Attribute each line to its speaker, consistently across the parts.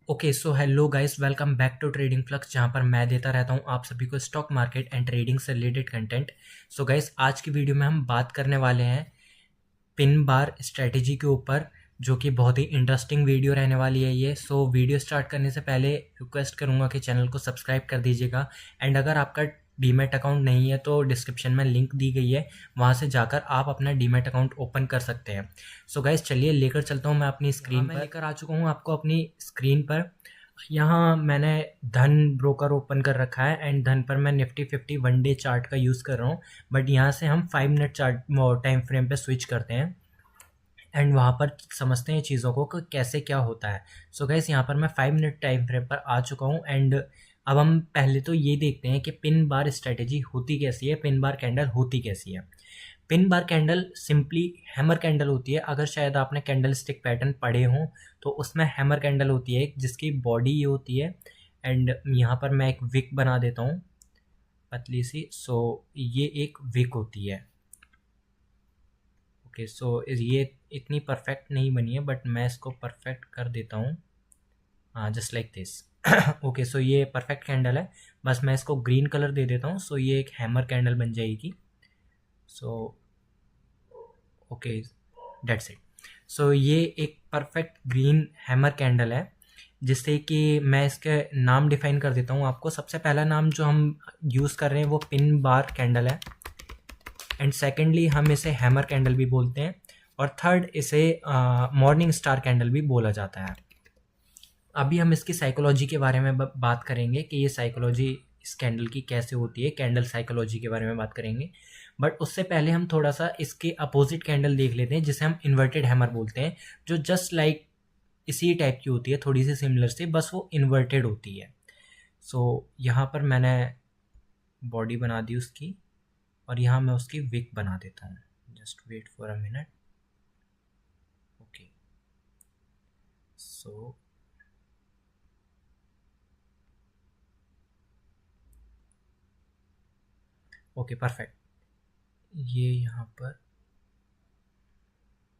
Speaker 1: Okay so hello guys, welcome back to trading flux, जहां पर मैं देता रहता हूं आप सभी को स्टॉक मार्केट एंड ट्रेडिंग से रिलेटेड कंटेंट। सो गाइस, आज की वीडियो में हम बात करने वाले हैं पिन बार स्ट्रेटेजी के ऊपर, जो कि बहुत ही इंटरेस्टिंग वीडियो रहने वाली है ये। सो वीडियो स्टार्ट करने से पहले रिक्वेस्ट करूंगा कि चैनल को सब्सक्राइब कर दीजिएगा। एंड अगर आपका डीमैट अकाउंट नहीं है तो डिस्क्रिप्शन में लिंक दी गई है, वहाँ से जाकर आप अपना डीमैट अकाउंट ओपन कर सकते हैं। सो गाइस, चलिए लेकर चलता हूँ मैं अपनी स्क्रीन पर। मैं लेकर आ चुका हूँ आपको अपनी स्क्रीन पर। यहाँ मैंने धन ब्रोकर ओपन कर रखा है एंड धन पर मैं निफ्टी 50 वन डे चार्ट का यूज़ कर रहा हूँ। बट यहाँ से हम 5 मिनट चार्ट टाइम फ्रेम पे स्विच करते हैं एंड वहाँ पर समझते हैं चीज़ों को कि कैसे क्या होता है। सो गाइस, यहाँ पर मैं 5 मिनट टाइम फ्रेम पर आ चुका हूँ एंड अब हम पहले तो ये देखते हैं कि पिन बार स्ट्रेटेजी होती कैसी है, पिन बार कैंडल होती कैसी है। Pin bar candle simply hammer candle होती है। अगर शायद आपने कैंडल स्टिक पैटर्न पढ़े हों तो उसमें हैमर कैंडल होती है जिसकी बॉडी ये होती है। एंड यहाँ पर मैं एक विक बना देता हूँ पतली सी। सो ये एक विक होती है। ओके सो ये इतनी परफेक्ट नहीं बनी है बट मैं इसको परफेक्ट कर देता हूँ, हाँ, just like this. Okay so ये परफेक्ट कैंडल है। बस मैं इसको ग्रीन कलर दे देता हूँ। सो ये एक हैमर कैंडल बन जाएगी। So okay, that's it. सो ये एक परफेक्ट ग्रीन हैमर कैंडल है, जिससे कि मैं इसके नाम डिफाइन कर देता हूँ आपको। सबसे पहला नाम जो हम यूज़ कर रहे हैं वो पिन बार कैंडल है एंड सेकेंडली हम इसे हैमर कैंडल भी बोलते हैं और थर्ड इसे मॉर्निंग स्टार कैंडल भी बोला जाता है। अभी हम इसकी साइकोलॉजी के बारे में बात करेंगे कि ये साइकोलॉजी इस कैंडल की कैसे होती है, कैंडल साइकोलॉजी के बारे में बात करेंगे। बट उससे पहले हम थोड़ा सा इसके अपोजिट कैंडल देख लेते हैं, जिसे हम इन्वर्टेड हैमर बोलते हैं, जो जस्ट लाइक इसी टाइप की होती है, थोड़ी सी सिमिलर से, बस वो इन्वर्टेड होती है। सो यहाँ पर मैंने बॉडी बना दी उसकी और यहाँ मैं उसकी विक बना देता हूँ। Just wait for a minute. Okay so okay perfect, ये यहाँ पर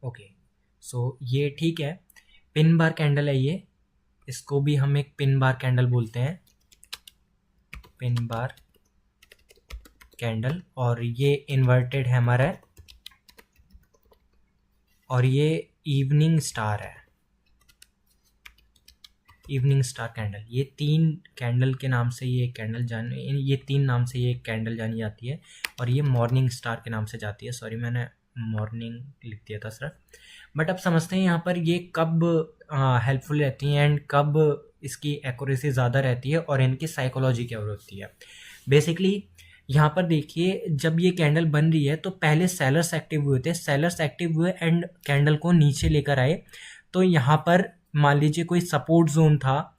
Speaker 1: ओके। सो ये ठीक है, पिन बार कैंडल है ये। इसको भी हम एक पिन बार कैंडल बोलते हैं, पिन बार कैंडल। और ये इन्वर्टेड हैमर है और ये इवनिंग स्टार है, इवनिंग स्टार कैंडल। ये तीन कैंडल के नाम से ये तीन नाम से ये कैंडल जानी जाती है और ये मॉर्निंग स्टार के नाम से जाती है। सॉरी, मैंने मॉर्निंग लिख दिया था सिर्फ। बट अब समझते हैं यहाँ पर ये कब हेल्पफुल रहती हैं एंड कब इसकी एक्यूरेसी ज़्यादा रहती है और इनकी साइकोलॉजी क्या होती है। बेसिकली यहाँ पर देखिए, जब ये कैंडल बन रही है तो पहले सेलर्स एक्टिव हुए थे, सेलर्स एक्टिव हुए एंड कैंडल को नीचे लेकर आए। तो यहाँ पर मान लीजिए कोई सपोर्ट जोन था,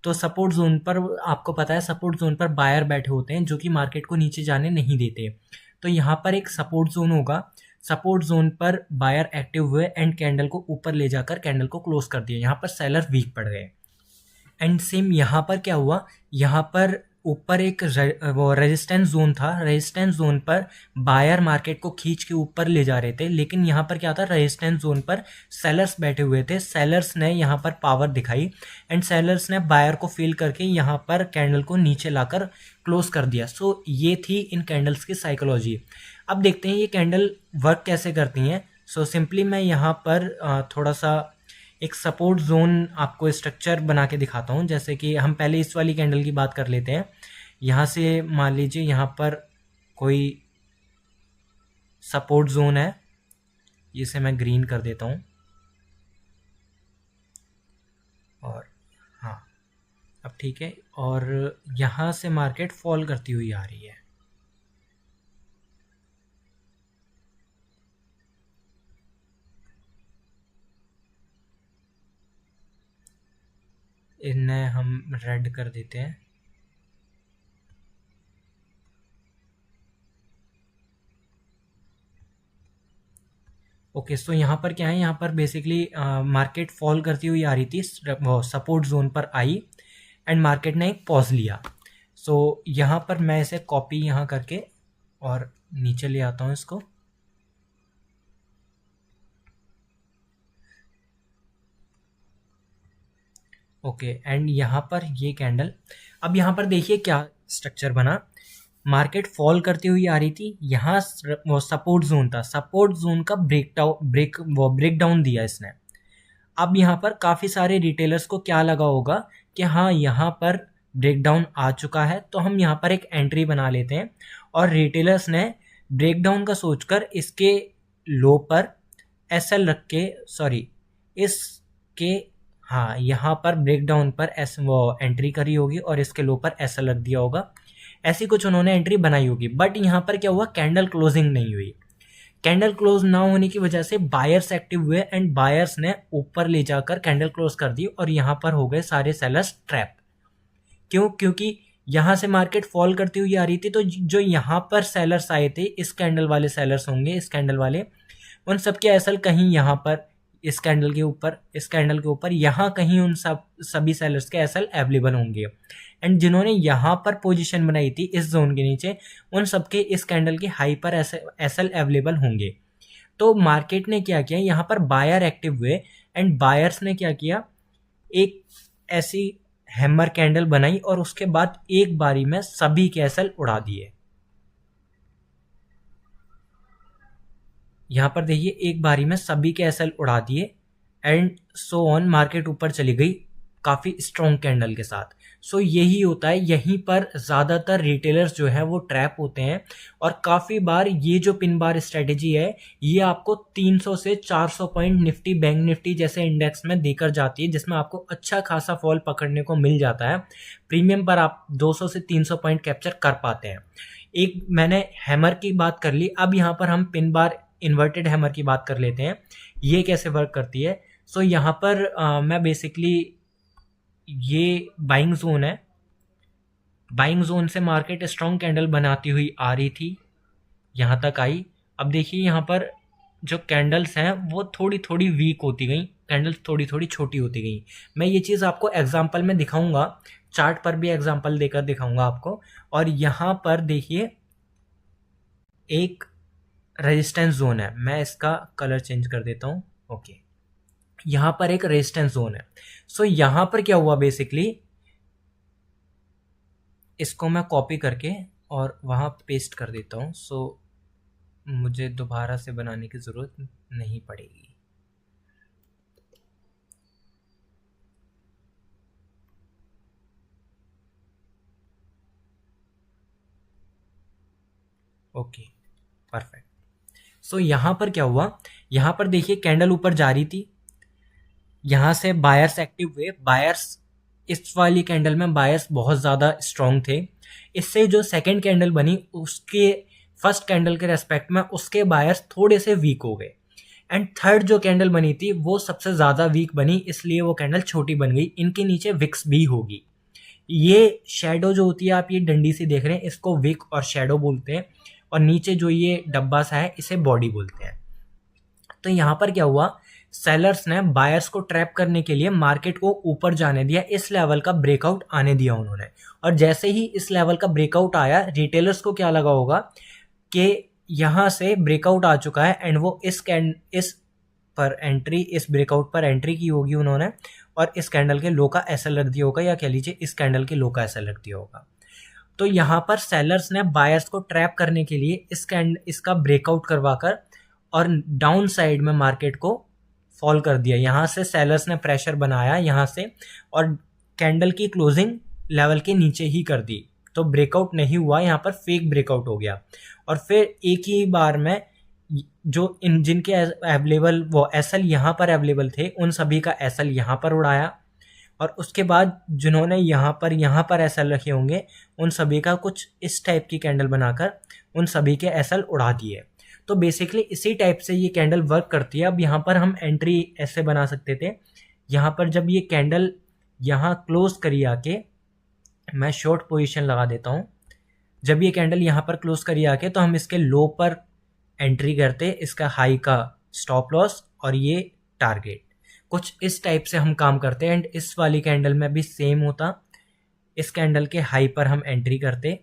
Speaker 1: तो सपोर्ट जोन पर आपको पता है सपोर्ट जोन पर बायर बैठे होते हैं जो कि मार्केट को नीचे जाने नहीं देते। तो यहाँ पर एक सपोर्ट जोन होगा, सपोर्ट जोन पर बायर एक्टिव हुए एंड कैंडल को ऊपर ले जाकर कैंडल को क्लोज कर दिया। यहाँ पर सेलर वीक पड़ गए एंड सेम यहाँ पर क्या हुआ, यहाँ पर ऊपर एक वो रेजिस्टेंस जोन था, रेजिस्टेंस जोन पर बायर मार्केट को खींच के ऊपर ले जा रहे थे। लेकिन यहाँ पर क्या था, रेजिस्टेंस जोन पर सेलर्स बैठे हुए थे, सेलर्स ने यहाँ पर पावर दिखाई एंड सेलर्स ने बायर को फील करके यहाँ पर कैंडल को नीचे लाकर क्लोज कर दिया। सो ये थी इन कैंडल्स की साइकोलॉजी। अब देखते हैं ये कैंडल वर्क कैसे करती हैं। सो सिंपली मैं यहाँ पर थोड़ा सा एक सपोर्ट जोन आपको स्ट्रक्चर बना के दिखाता हूँ। जैसे कि हम पहले इस वाली कैंडल की बात कर लेते हैं। यहाँ से मान लीजिए यहाँ पर कोई सपोर्ट जोन है, इसे मैं ग्रीन कर देता हूँ और हाँ, अब ठीक है। और यहाँ से मार्केट फॉल करती हुई आ रही है। इन्हें हम रेड कर देते हैं। ओके सो यहाँ पर क्या है, यहाँ पर बेसिकली मार्केट फॉल करती हुई आ रही थी, वो सपोर्ट जोन पर आई एंड मार्केट ने एक पॉज लिया। सो यहाँ पर मैं इसे कॉपी यहाँ करके और नीचे ले आता हूँ इसको। ओके, एंड यहाँ पर ये कैंडल, अब यहाँ पर देखिए क्या स्ट्रक्चर बना। मार्केट फॉल करती हुई आ रही थी, यहाँ वो सपोर्ट जोन था, सपोर्ट जोन का ब्रेक डाउन दिया इसने। अब यहाँ पर काफ़ी सारे रिटेलर्स को क्या लगा होगा कि हाँ यहाँ पर ब्रेकडाउन आ चुका है, तो हम यहाँ पर एक एंट्री बना लेते हैं। और रिटेलर्स ने ब्रेकडाउन का सोचकर इसके लो पर एसएल रख के, सॉरी इसके, हाँ यहाँ पर ब्रेकडाउन पर वो एंट्री करी होगी और इसके लो पर एसएल रख दिया होगा, ऐसी कुछ उन्होंने एंट्री बनाई होगी। बट यहाँ पर क्या हुआ, कैंडल क्लोजिंग नहीं हुई। कैंडल क्लोज ना होने की वजह से बायर्स एक्टिव हुए एंड बायर्स ने ऊपर ले जाकर कैंडल क्लोज कर दी और यहाँ पर हो गए सारे सेलर्स ट्रैप। क्यों? क्योंकि यहाँ से मार्केट फॉल करती हुई आ रही थी, तो जो यहाँ पर सेलर्स आए थे, इस कैंडल वाले सेलर्स होंगे, इस कैंडल वाले, उन सबके एसएल कहीं यहाँ पर इस कैंडल के ऊपर, इस कैंडल के ऊपर, यहाँ कहीं उन सभी सेलर्स के एसएल अवेलेबल होंगे। एंड जिन्होंने यहाँ पर पोजीशन बनाई थी इस जोन के नीचे, उन सबके इस कैंडल के हाई पर एसएल अवेलेबल होंगे। तो मार्केट ने क्या किया, यहाँ पर बायर एक्टिव हुए एंड बायर्स ने क्या किया, एक ऐसी हैमर कैंडल बनाई और उसके बाद एक बारी में सभी के एसएल उड़ा दिए। यहाँ पर देखिए एक बारी में सभी के एसएल उड़ा दिए एंड सो ऑन, मार्केट ऊपर चली गई काफ़ी स्ट्रॉन्ग कैंडल के साथ। सो यही होता है, यहीं पर ज़्यादातर रिटेलर्स जो है वो ट्रैप होते हैं। और काफ़ी बार ये जो पिन बार स्ट्रेटेजी है, ये आपको 300 से 400 पॉइंट निफ्टी, बैंक निफ्टी जैसे इंडेक्स में देकर जाती है, जिसमें आपको अच्छा खासा फॉल पकड़ने को मिल जाता है। प्रीमियम पर आप 200 से 300 पॉइंट कैप्चर कर पाते हैं। एक मैंने हैमर की बात कर ली, अब यहाँ पर हम पिन बार इन्वर्टेड हैमर की बात कर लेते हैं, ये कैसे वर्क करती है। सो यहाँ पर मैं बेसिकली, ये बाइंग जोन है, बाइंग जोन से मार्केट स्ट्रॉन्ग कैंडल बनाती हुई आ रही थी, यहाँ तक आई। अब देखिए यहाँ पर जो कैंडल्स हैं वो थोड़ी थोड़ी वीक होती गई, कैंडल्स थोड़ी थोड़ी छोटी होती गई। मैं ये चीज़ आपको एग्जांपल में दिखाऊंगा, चार्ट पर भी एग्जांपल देकर दिखाऊंगा आपको। और यहाँ पर देखिए एक रेजिस्टेंस जोन है, मैं इसका कलर चेंज कर देता हूँ। ओके, यहाँ पर एक रेजिस्टेंस जोन है। सो यहाँ पर क्या हुआ, बेसिकली इसको मैं कॉपी करके और वहाँ पेस्ट कर देता हूँ, सो मुझे दोबारा से बनाने की ज़रूरत नहीं पड़ेगी। Okay, perfect. सो यहाँ पर क्या हुआ, यहाँ पर देखिए कैंडल ऊपर जा रही थी, यहाँ से बायर्स एक्टिव हुए, बायर्स इस वाली कैंडल में बायर्स बहुत ज़्यादा स्ट्रॉन्ग थे। इससे जो सेकंड कैंडल बनी उसके फर्स्ट कैंडल के रेस्पेक्ट में उसके बायर्स थोड़े से वीक हो गए एंड थर्ड जो कैंडल बनी थी वो सबसे ज़्यादा वीक बनी, इसलिए वो कैंडल छोटी बन गई। इनके नीचे विक्स भी होगी। ये शैडो जो होती है, आप ये डंडी से देख रहे हैं, इसको विक और शैडो बोलते हैं, और नीचे जो ये डब्बा सा है इसे बॉडी बोलते हैं। तो यहाँ पर क्या हुआ, सेलर्स ने बायर्स को ट्रैप करने के लिए मार्केट को ऊपर जाने दिया, इस लेवल का ब्रेकआउट आने दिया उन्होंने। और जैसे ही इस लेवल का ब्रेकआउट आया, रिटेलर्स को क्या लगा होगा कि यहाँ से ब्रेकआउट आ चुका है एंड वो इस ब्रेकआउट पर एंट्री की होगी उन्होंने, और इस कैंडल के लो का एसएल रख दिया होगा, या कह लीजिए इस कैंडल के लो का एसएल रख दिया होगा। तो यहाँ पर सेलर्स ने बायर्स को ट्रैप करने के लिए इसका ब्रेकआउट करवाकर और डाउन साइड में मार्केट को फॉल कर दिया। यहाँ से सेलर्स ने प्रेशर बनाया यहाँ से, और कैंडल की क्लोजिंग लेवल के नीचे ही कर दी, तो ब्रेकआउट नहीं हुआ, यहाँ पर फेक ब्रेकआउट हो गया। और फिर एक ही बार में जो जिनके अवेलेबल वो एसएल यहाँ पर अवेलेबल थे, उन सभी का एसएल यहाँ पर उड़ाया, और उसके बाद जिन्होंने यहाँ पर एसएल रखे होंगे, उन सभी का कुछ इस टाइप की कैंडल बनाकर उन सभी के एसएल उड़ा दिए। तो बेसिकली इसी टाइप से ये कैंडल वर्क करती है। अब यहाँ पर हम एंट्री ऐसे बना सकते थे, यहाँ पर जब ये कैंडल यहाँ क्लोज करी आके, मैं शॉर्ट पोजीशन लगा देता हूँ, जब ये कैंडल यहाँ पर क्लोज करी आके तो हम इसके लो पर एंट्री करते, इसका हाई का स्टॉप लॉस और ये टारगेट, कुछ इस टाइप से हम काम करते हैं। एंड इस वाली कैंडल में भी सेम होता, इस कैंडल के हाई पर हम एंट्री करते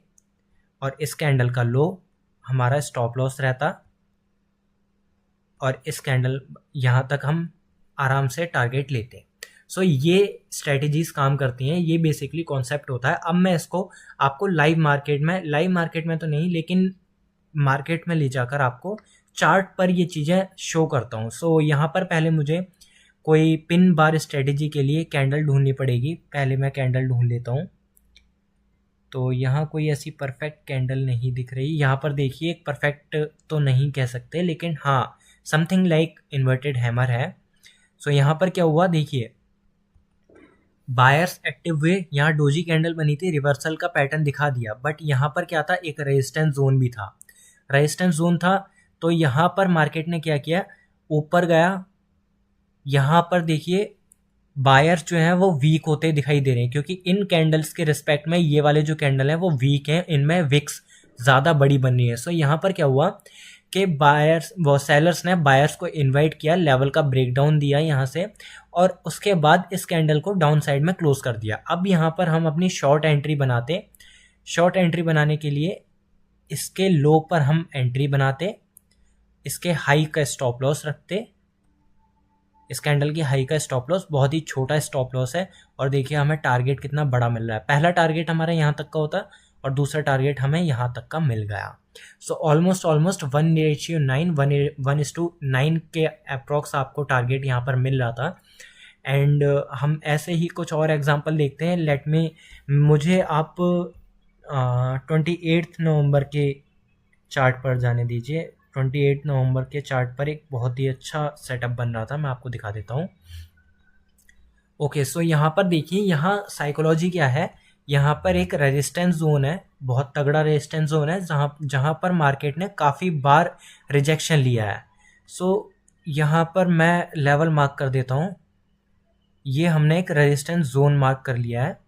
Speaker 1: और इस कैंडल का लो हमारा स्टॉप लॉस रहता, और इस कैंडल यहाँ तक हम आराम से टारगेट लेते। सो ये स्ट्रेटजीज काम करती हैं, ये बेसिकली कॉन्सेप्ट होता है। अब मैं इसको आपको लाइव मार्केट में तो नहीं, लेकिन मार्केट में ले जाकर आपको चार्ट पर ये चीज़ें शो करता हूँ। सो यहाँ पर पहले मुझे कोई पिन बार स्ट्रेटजी के लिए कैंडल ढूंढनी पड़ेगी। पहले मैं कैंडल ढूंढ लेता हूँ। तो यहाँ कोई ऐसी परफेक्ट कैंडल नहीं दिख रही। यहाँ पर देखिए, एक परफेक्ट तो नहीं कह सकते, लेकिन हाँ समथिंग लाइक इन्वर्टेड हैमर है। सो यहाँ पर क्या हुआ देखिए, बायर्स एक्टिव हुए, यहाँ डोजी कैंडल बनी थी, रिवर्सल का पैटर्न दिखा दिया, बट यहाँ पर क्या था, एक रेजिस्टेंस जोन भी था। रेजिस्टेंस जोन था तो यहाँ पर मार्केट ने क्या किया, ऊपर गया। यहाँ पर देखिए बायर्स जो हैं वो वीक होते दिखाई दे रहे हैं, क्योंकि इन कैंडल्स के रिस्पेक्ट में ये वाले जो कैंडल हैं वो वीक हैं, इनमें विक्स ज़्यादा बड़ी बन रही है। सो यहाँ पर क्या हुआ कि बायर्स वो सेलर्स ने बायर्स को इनवाइट किया, लेवल का ब्रेकडाउन दिया यहाँ से, और उसके बाद इस कैंडल को डाउन साइड में क्लोज कर दिया। अब यहाँ पर हम अपनी शॉर्ट एंट्री बनाते। शॉर्ट एंट्री बनाने के लिए इसके लो पर हम एंट्री बनाते, इसके हाई का स्टॉप लॉस रखते। इस कैंडल की हाई का स्टॉप लॉस बहुत ही छोटा स्टॉप लॉस है, और देखिए हमें टारगेट कितना बड़ा मिल रहा है। पहला टारगेट हमारा यहाँ तक का होता और दूसरा टारगेट हमें यहाँ तक का मिल गया। सो ऑलमोस्ट 1:9 1:9 के अप्रॉक्स आपको टारगेट यहाँ पर मिल रहा था। एंड हम ऐसे ही कुछ और एग्जांपल देखते हैं। मुझे आप 28 नवंबर के चार्ट पर जाने दीजिए। 28 नवंबर के चार्ट पर एक बहुत ही अच्छा सेटअप बन रहा था, मैं आपको दिखा देता हूँ। ओके, सो यहाँ पर देखिए, यहाँ साइकोलॉजी क्या है, यहाँ पर एक रेजिस्टेंस जोन है, बहुत तगड़ा रेजिस्टेंस जोन है, जहाँ पर मार्केट ने काफ़ी बार रिजेक्शन लिया है। सो यहाँ पर मैं लेवल मार्क कर देता हूँ। ये हमने एक रेजिस्टेंस जोन मार्क कर लिया है,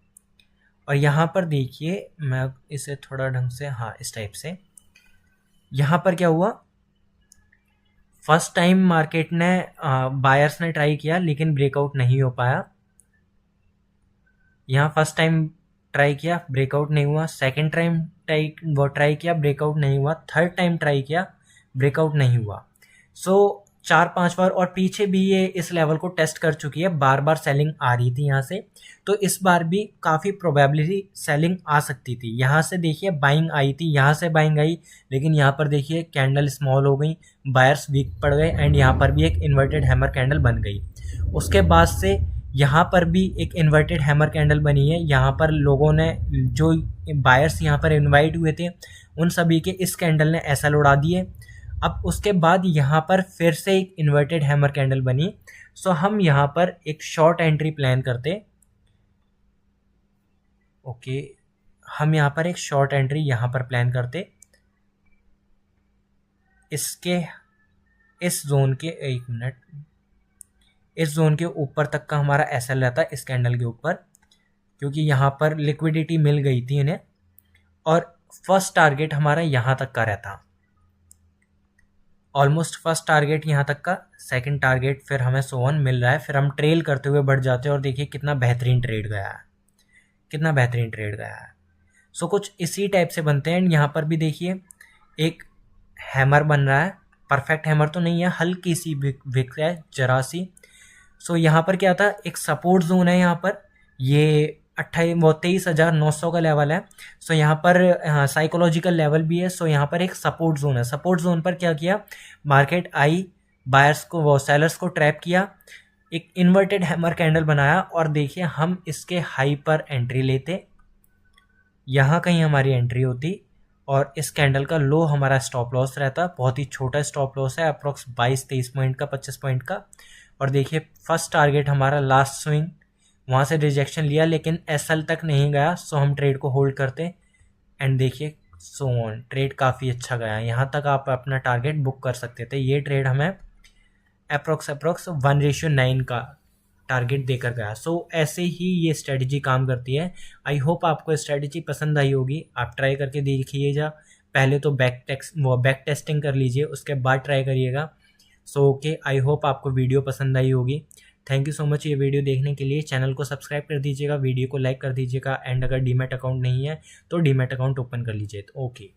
Speaker 1: और यहाँ पर देखिए, मैं इसे थोड़ा ढंग से, हाँ इस टाइप से, यहाँ पर क्या हुआ, फर्स्ट टाइम मार्केट ने बायर्स ने ट्राई किया लेकिन ब्रेकआउट नहीं हो पाया। यहाँ फर्स्ट टाइम ट्राई किया, ब्रेकआउट नहीं हुआ। सेकंड टाइम ट्राई किया, ब्रेकआउट नहीं हुआ। थर्ड टाइम ट्राई किया, ब्रेकआउट नहीं हुआ। सो 4-5 बार, और पीछे भी ये इस लेवल को टेस्ट कर चुकी है, बार बार सेलिंग आ रही थी यहाँ से, तो इस बार भी काफ़ी प्रोबेबिलिटी सेलिंग आ सकती थी। यहाँ से देखिए बाइंग आई थी, यहाँ से बाइंग आई, लेकिन यहाँ पर देखिए कैंडल स्मॉल हो गई, बायर्स वीक पड़ गए, एंड यहाँ पर भी एक इन्वर्टेड हैमर कैंडल बन गई। उसके बाद से यहाँ पर भी एक इन्वर्टेड हैमर कैंडल बनी है। यहाँ पर लोगों ने, जो बायर्स यहाँ पर इन्वाइट हुए थे, उन सभी के इस कैंडल ने एसएल उड़ा दिए। अब उसके बाद यहाँ पर फिर से एक इन्वर्टेड हैमर कैंडल बनी। सो हम यहाँ पर एक शॉर्ट एंट्री प्लान करते। ओके, हम यहाँ पर एक शॉर्ट एंट्री यहाँ पर प्लान करते। इसके इस जोन के, एक मिनट, इस जोन के ऊपर तक का हमारा एसएल रहता है, इस कैंडल के ऊपर, क्योंकि यहाँ पर लिक्विडिटी मिल गई थी इन्हें, और फर्स्ट टारगेट हमारा यहाँ तक का रहता, ऑलमोस्ट फर्स्ट टारगेट यहाँ तक का। सेकंड टारगेट फिर हमें 101 मिल रहा है, फिर हम ट्रेल करते हुए बढ़ जाते हैं, और देखिए कितना बेहतरीन ट्रेड गया है, कितना बेहतरीन ट्रेड गया है। सो कुछ इसी टाइप से बनते हैं। एंड यहाँ पर भी देखिए एक हैमर बन रहा है, परफेक्ट हैमर तो नहीं है, हल्की सी विक है, जरा सी। सो यहाँ पर क्या था, एक सपोर्ट जोन है यहाँ पर, ये 23,900 का लेवल है। सो यहाँ पर साइकोलॉजिकल लेवल भी है। सो यहाँ पर एक सपोर्ट जोन है। सपोर्ट जोन पर क्या किया, मार्केट आई, बायर्स को, वो सेलर्स को ट्रैप किया, एक इन्वर्टेड हैमर कैंडल बनाया, और देखिए हम इसके हाई पर एंट्री लेते, यहाँ कहीं हमारी एंट्री होती, और इस कैंडल का लो हमारा स्टॉप लॉस रहता। बहुत ही छोटा स्टॉप लॉस है, अप्रॉक्स 22-23 पॉइंट का, 25 पॉइंट का। और देखिए फर्स्ट टारगेट हमारा लास्ट स्विंग, वहाँ से रिजेक्शन लिया लेकिन एसएल तक नहीं गया। सो हम ट्रेड को होल्ड करते, एंड देखिए सो ऑन, ट्रेड काफ़ी अच्छा गया, यहाँ तक आप अपना टारगेट बुक कर सकते थे। ये ट्रेड हमें अप्रोक्स 1:9 का टारगेट देकर गया। सो ऐसे ही ये स्ट्रेटजी काम करती है। आई होप आपको स्ट्रेटजी पसंद आई होगी, आप ट्राई करके देखिएगा। पहले तो बैक टेस्टिंग कर लीजिए, उसके बाद ट्राई करिएगा। सो ओके, आई होप आपको वीडियो पसंद आई होगी। थैंक यू सो मच ये वीडियो देखने के लिए। चैनल को सब्सक्राइब कर दीजिएगा, वीडियो को लाइक कर दीजिएगा, एंड अगर डीमैट अकाउंट नहीं है तो डीमैट अकाउंट ओपन कर लीजिए। ओके।